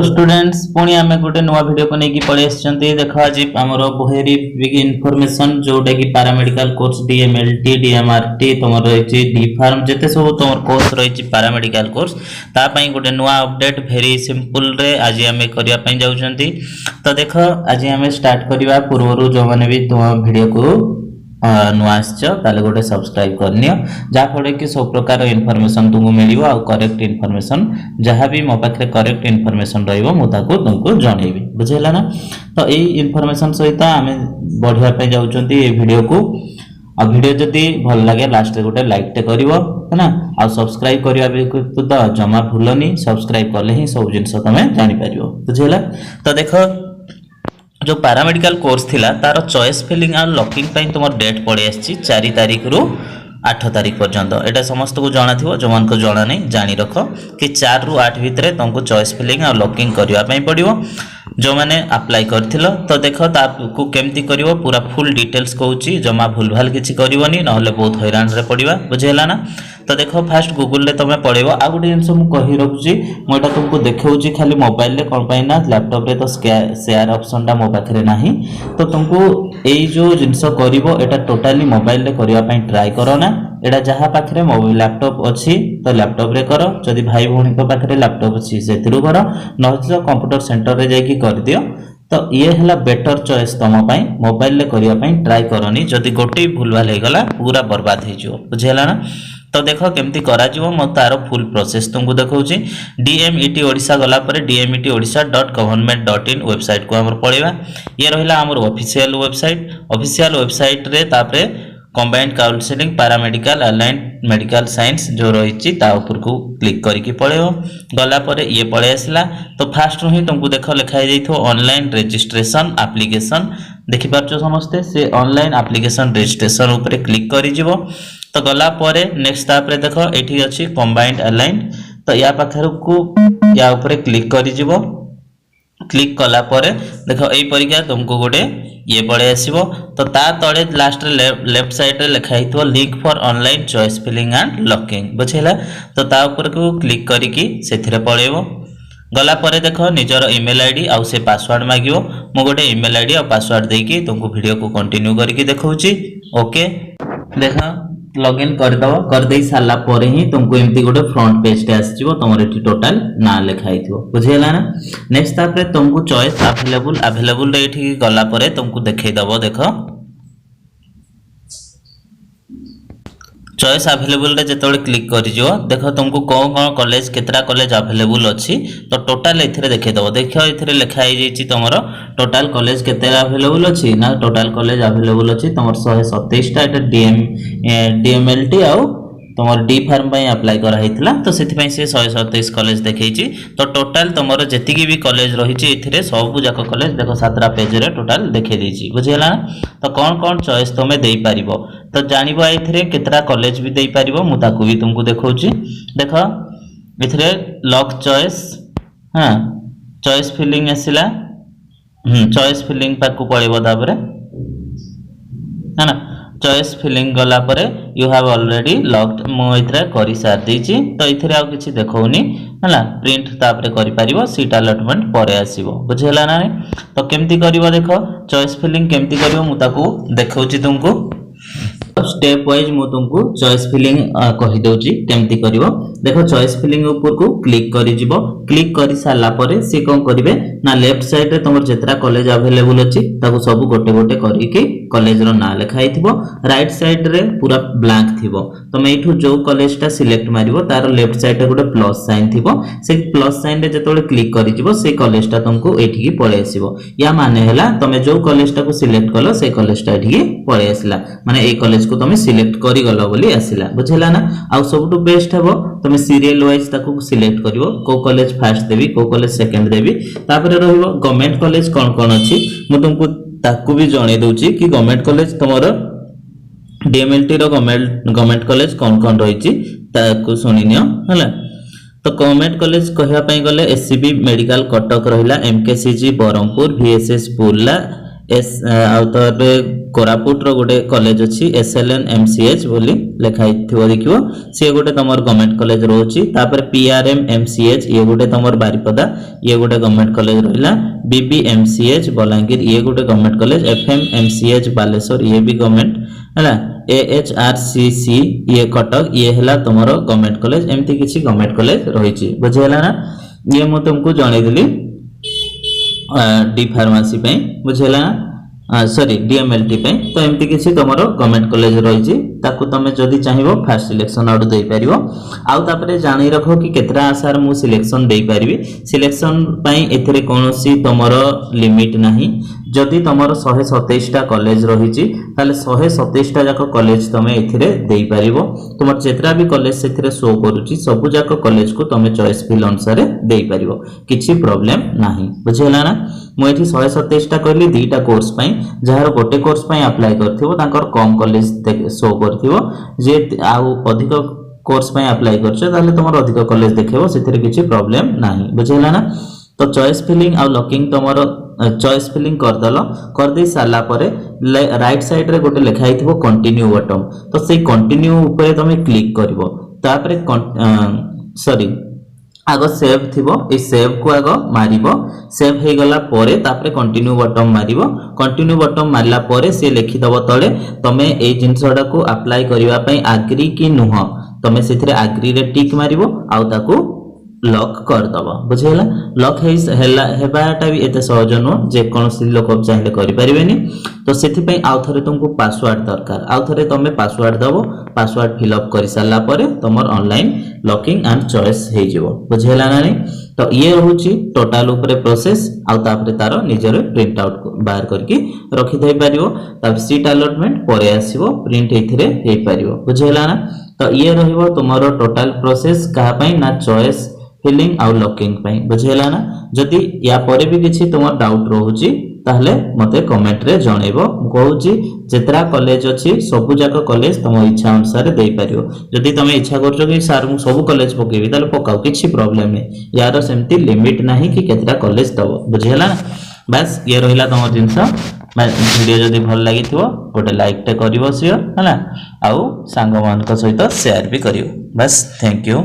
तो स्टूडेंट्स पुणी आम गोटे नुआ वीडियो को लेकिन पड़े देख आज आम बहुत बिग इनफॉरमेशन जोटा कि पैरामेडिकल कोर्स डीएमएलटी डीएमआरटी तुम रही D-Pharm जिते सब तुम कोर्स रही पैरामेडिकल कोर्स तापाई गोटे नुआ अपडेट भेरी सिंपल रे आज आम करने जाऊँगी। तो देख आज आम स्टार्ट करवा पूर्व जो मैंने भी तुम वीडियो को नुआ आसो गोटे सब्सक्राइब करनी जहाँफल कि सब प्रकार इनफॉरमेशन तुमको मिल आ करेक्ट इनफॉरमेशन जहाँ भी मो पाखे करेक्ट इनफॉरमेशन रुको तुमको जनइबी बुझेगा ना। तो यही इनफॉरमेशन सहित आम बढ़ापी जाऊँ वीडियो को आ वीडियो जदि भल लगे लास्ट रे गोटे लाइक टे करिवो है ना आ सब्सक्राइब करिया तो जमा भूलनी सब्सक्राइब कले ही सब जिनस तमे जानि परिवो बुझेला। तो देखो जो पैरामेडिकल कोर्स थिला तार चॉइस फिलिंग और लॉकिंग पाई तुम डेट पड़े आसी 4 तारीख रु 8 तारीख पर्यंत एटा समस्त को जाना थिवो जो मान को जाना नहीं जानी रख कि 4 रु 8 भितर तुमको चॉइस फिलिंग और लॉकिंग करबा पई पड़िवो जो मैंने अप्लाई करथिलो। तो देखो ताकू केमती करिवो पूरा फुल डिटेल्स कहूची जमा भूल भाल किछि करिवोनी नहले बहुत हैरान रे पड़िबा बुझेला ना। तो देखो फास्ट गूगल रे तमे पड़ेबो आ गुटे जिंस मु कहि रखुची मु एटा तुमको देखाउची खाली मोबाइल रे कोन पाई ना लैपटॉप रे तो शेयर ऑप्शन टा मो पाखरे नाही। तो तुमको एई जो जिंस करिवो एटा टोटली मोबाइल रे करिवा पई ट्राई करो ना एटा जहा पाखरे मोबाइल लैपटॉप अछि तो लैपटॉप रे करो जदि भाई भौणी को पाखरे लैपटॉप अछि सेथिरु करो न तो कंप्यूटर सेंटर रे जाई कि कर दियो। तो ये है बेटर चॉइस तुम पाई मोबाइल ले करिया पई ट्राई करनी जदि गोटे भूल भाल हो गला पूरा बर्बाद हो जिवो बुझेला ना। तो देखो केमती करा जिवो म तार फुल प्रोसेस तुमको देखौची डीएमईटी ओडिशा गला परे डीएमईटी odisha.government.in वेबसाइट को हमर पळेबा ये रहिला हमर ऑफिशियल वेबसाइट रे तापरे combined counselling paramedical aligned medical science जो रही ऊपर को क्लिक करके पड़ेव गला पर ये पड़े आसला। तो फास्ट ही तुमको देख लिखाई ऑनलाइन रजिस्ट्रेशन एप्लिकेशन देखिपार समस्ते से ऑनलाइन एप्लिकेशन रजिस्ट्रेशन ऊपर क्लिक कर तो गला पर नेक्स्ट तापर देख ये अच्छी कंबाइंड अलाइंड तो या पाखर को या ऊपर क्लिक कर क्लिक कला परे देखो यही परीक्षा तुमको गोटे ये पड़े आसीबो। तो ता तळे लास्ट लेफ्ट साइड रे लिखा हितो link for online choice filling and locking बुझेला। तो ता ऊपर को क्लिक करिकी सेथिरे पळेबो गला परे देखो निजर ईमेल आईडी आउ से पासवर्ड मागियो मो गोटे ईमेल आईडी और पासवर्ड देकी तुमको वीडियो को कंटिन्यू करके देखौची ओके। देखो लॉगिन कर दो कर दे साला परे ही तुमको एमती गोटे फ्रंट पेज टे आसीबो तमरे एठी टोटल ना लिखाई थिबो बुझेला ना। नेक्स्ट तापरे तुमको चॉइस अवेलेबल रे एठी गला परे तुमको देखाई दबो देखो चॉइस अवेलेबल रे जेतोले क्लिक करि जो देखो तुमको कोन कोन कॉलेज केतरा कॉलेज अवेलेबल अछि तो टोटल एथिरे देखाई दबो देखो एथिरे लिखा ही जेछि तमरो टोटल कॉलेज केतरा अवेलेबल अछि ना टोटल कॉलेज अवेलेबल अछि तमर 127 टा एटा डीएमएलटी आउ तुम D-Pharm अप्लाई करा हितला तो सेति से 127 कॉलेज देखैछि। तो टोटल तुमरो जेतिकी भी कॉलेज रहिछि एथिरे सब जाक कॉलेज देखो 7टा पेज रे टोटल देखै दैछि बुझेला। तो कौन कौन चॉइस तुमे देई पारिबो तो जानिबो एथिरे केतरा कॉलेज भी देई पारिबो मु ताकू भी तुमको देखौछि देखो एथिरे लॉक चॉइस हां चॉइस फिलिंग आसिला चॉइस फिलिंग पाकू पळेबो तापरे है ना चॉइस फिलिंग गला परे यू हैव ऑलरेडी लॉक्ड मो इथरे करि सार देछि। तो इथरे आ किछि देखौनी हला प्रिंट तापरे करि पारिबो सीट अलॉटमेंट परे आसीबो बुझेला ना। तो केमती करिवो देखो चॉइस फिलिंग केमती करिवो मु ताकू देखौछि तुमको स्टेप वाइज मु तुमको चॉइस फिलिंग कहि दउछि केमती करिवो देखो चॉइस फिलिंग ऊपर को क्लिक करि जिवो क्लिक करि साला परे से कोन करिवे ना लेफ्ट साइड रे तुमर जेतरा कॉलेज अवेलेबल अछि ताको सब गोटे गोटे करि के कॉलेज रो ना लिखाई थिबो राइट साइड रे पूरा ब्लैंक थिबो तमे एठू जो कॉलेज टा सिलेक्ट मारिवो तार लेफ्ट साइड रे गोटे प्लस साइन थिबो से प्लस साइन रे जेतोले क्लिक करि जिवो से कॉलेज टा तुमको एठी की पळे आसीबो या माने हैला तमे जो कॉलेज टा को सिलेक्ट कलो से कॉलेज टा एठी की पळे आसीला माने ए कॉलेज को तुम सिलेक्ट करि गलो बोली आसीला बुझेला ना। आ सबटु बेस्ट हेबो तुम सीरियल वाइज ताको सिलेक्ट करिवो को कॉलेज फर्स्ट देबी को कॉलेज सेकंड देबी तापर रहिबो गवर्नमेंट कॉलेज कोन कोन अछि मु तुमको ताकू भी जणे दउची कि गवर्नमेंट कॉलेज तमरो डीएमएलटी रो गवर्नमेंट कॉलेज कोन कोन रहिछि ताकू सुनिनियो हला। तो गवर्नमेंट कॉलेज कहया पई गले एससीबी मेडिकल कटक रहिला एमकेसीजी बरहमपुर वीएसएस बुर्ला एस आउ तबे कोरापुट रो गोटे कॉलेज अछि एसएलएन एमसीएच बोली लिखाई थिबो देखिबो से गोटे तमर गवर्नमेंट कॉलेज रहउची तापर पीआरएम एमसीएच ये गोटे तमर बारिपदा ये गोटे गवर्नमेंट कॉलेज रहिला बीबी एमसीएच बलांगीर ये गोटे government college FM MCH Baleshwar ये भी गवर्नमेंट हैला एएचआरसीसी ये कटक ये हैला तमरो गवर्नमेंट कॉलेज एमती किछि गवर्नमेंट कॉलेज रहिची बुझेला ना ये म तुमको जणै देली डी फार्मेसी पे बुझेला ना सॉरी डीएमएलटी पे तो एमती किछि तमरो गवर्नमेंट कॉलेज रहिची ताकू तमे जदी चाहिबो फास्ट सिलेक्शन आउट देई परिबो आउ तापरे जानि रखो कि केतरा आसार मु सिलेक्शन देई परिबी सिलेक्शन पई एथिरे कोनोसी तमरो लिमिट नाही जदि तमरो 127 टा कॉलेज रहिची ताले 127 टा जाको कॉलेज तमे एथिरे देई परिबो तुमर जेतरा भी कॉलेज सेथिरे शो करूची सब जाको कॉलेज को तमे चॉइस फिल अनुसार देई परिबो किछि प्रॉब्लम नाही बुझेला ना मु एठी 127 टा करली दीटा कोर्स पई जहार गोटे कोर्स पई अप्लाई करथिबो तांकर कम कॉलेज शो करथिबो जे आउ अधिक कोर्स पई अप्लाई करछो ताले तमर अधिक कॉलेज देखिबो सेथिरे किछि प्रॉब्लम नाही बुझेला ना तो चॉइस फिलिंग आ लॉकिंग तमरो चॉइस फिलिंग कर दे साला परे राइट साइड रे गोटे लिखाई थिबो कंटिन्यू बटन तो से कंटिन्यू ऊपर तमे क्लिक करबो तापरे सॉरी आगो सेव थिबो ए सेव को आगो मारिबो सेव हे गला परे तापरे कंटिन्यू बटन मारिबो कंटिन्यू बटन मारला परे से लिखि दबो तळे तमे ए जिंसडा को अप्लाई करिवा पई एग्री कि नुह तमे सेथिरे एग्री रे टिक मारिबो आउ ताको लॉक कर दबो बुझेला लॉक हेबाटा भी एते सहज न जे कोनोसी लोक चाहिले करि परिबेनी तो सेथि पई आउ थरे तुमको पासवर्ड दरकार आउ थरे तमे पासवर्ड दबो पासवर्ड फिल अप करि साला परे तमर ऑनलाइन लॉकिंग एंड चॉइस हे जिवो बुझेला ना नहीं तो ये रहउची टोटल ऊपर प्रोसेस आउ तापरे तारो निजर प्रिंट आउट बाहर करके रखि दे परिबो तब सीट अलॉटमेंट परे आसीबो प्रिंट एथिरे हे परिबो बुझेला ना तो ये रहिबो तुमरो टोटल प्रोसेस कहा पई ना चॉइस फिलिंग आउ लॉकिंग पई बुझेला ना जदी या परे भी किछि तुमर डाउट रहउची ताहले मते कमेंट रे जणेबो कहउची जेतरा कॉलेज अछि सब जाको कॉलेज तुम इच्छा अनुसार देई परियो जदी तमे इच्छा करछो कि सर मु सब कॉलेज पकेबी ताले पकाओ किछि प्रॉब्लम नै यार सेमती लिमिट नाही कि केतरा कॉलेज दबो बुझेला ना बस ये रहिला तमर जिंस वीडियो जदी भल लागिथिबो गोटे लाइक टे करिवो सियो हला आउ सांग मान को सहित शेयर भी करियो बस थैंक यू।